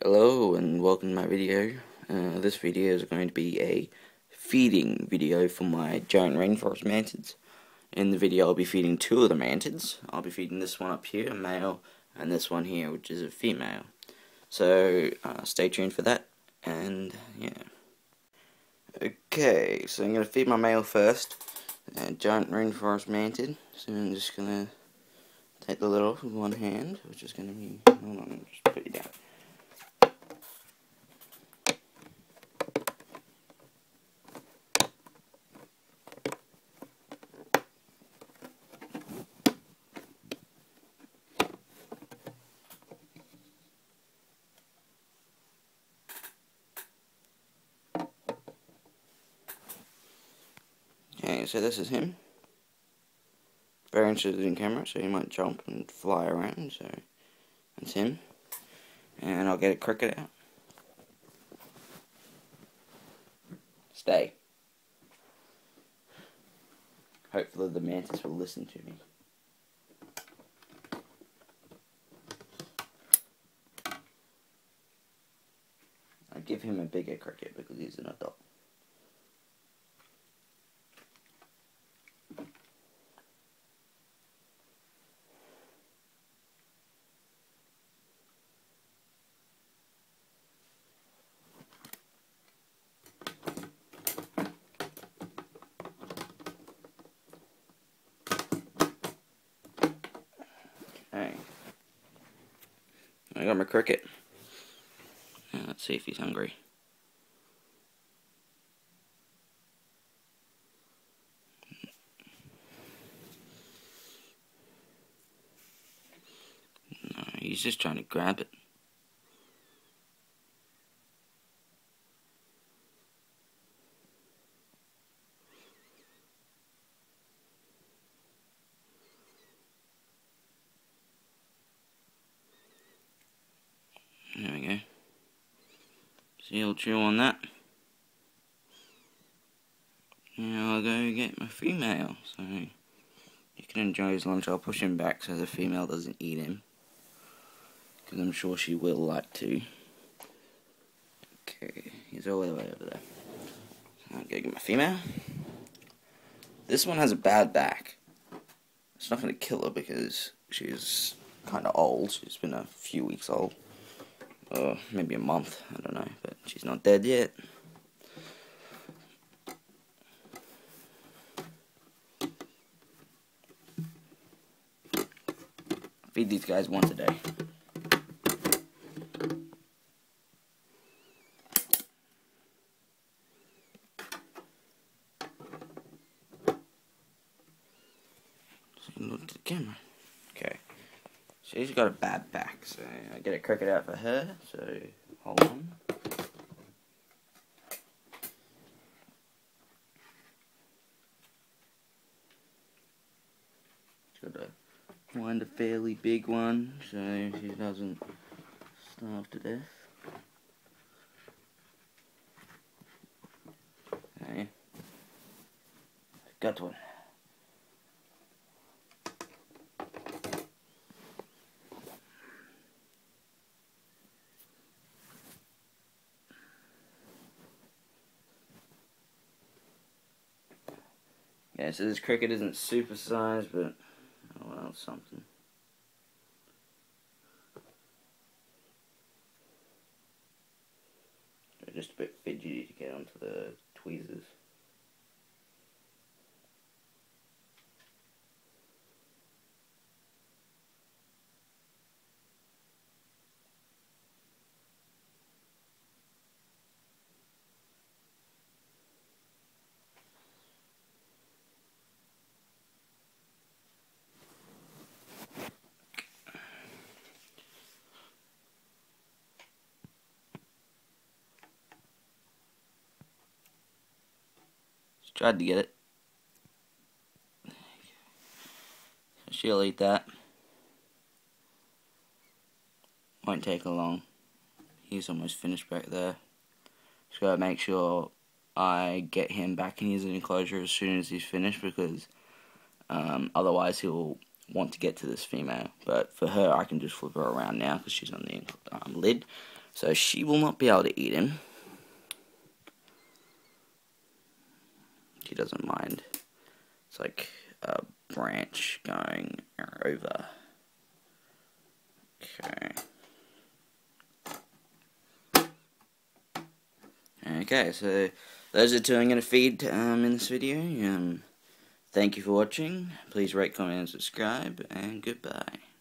Hello and welcome to my video. This video is going to be a feeding video for my giant rainforest mantids. In the video I'll be feeding two of the mantids. I'll be feeding this one up here, a male, and this one here, which is a female. So stay tuned for that, and yeah. Okay, so I'm going to feed my male first, a giant rainforest mantid. So I'm just going to take the lid off with one hand, which is going to be, hold on, just put you down. Okay, so this is him. Very interested in camera, so he might jump and fly around, so that's him. And I'll get a cricket out. Stay. Hopefully the mantis will listen to me. I give him a bigger cricket because he's an adult. Hey, I got my cricket. Let's see if he's hungry. No, he's just trying to grab it. There we go. So he'll chew on that. Now I'll go get my female. So he can enjoy his lunch. I'll push him back so the female doesn't eat him, because I'm sure she will like to. Okay, he's all the way over there. So I'll go get my female. This one has a bad back. It's not going to kill her because she's kind of old. She's been a few weeks old. Or maybe a month, I don't know. But she's not dead yet. Feed these guys once a day. Look at the camera. Okay. She's got a bad back, so I get a cricket out for her, so hold on. She's got to find a fairly big one, so she doesn't starve to death. Okay. Got one. Yeah, so this cricket isn't super sized, but oh well, something. They're just a bit fidgety to get onto the tweezers. Tried to get it. She'll eat that. Won't take her long. He's almost finished back there. Just gotta make sure I get him back in his enclosure as soon as he's finished, because otherwise he'll want to get to this female. But for her, I can just flip her around now because she's on the lid. So she will not be able to eat him. She doesn't mind. It's like a branch going over. Okay. Okay, so those are two I'm going to feed in this video. Thank you for watching. Please rate, comment, and subscribe, and goodbye.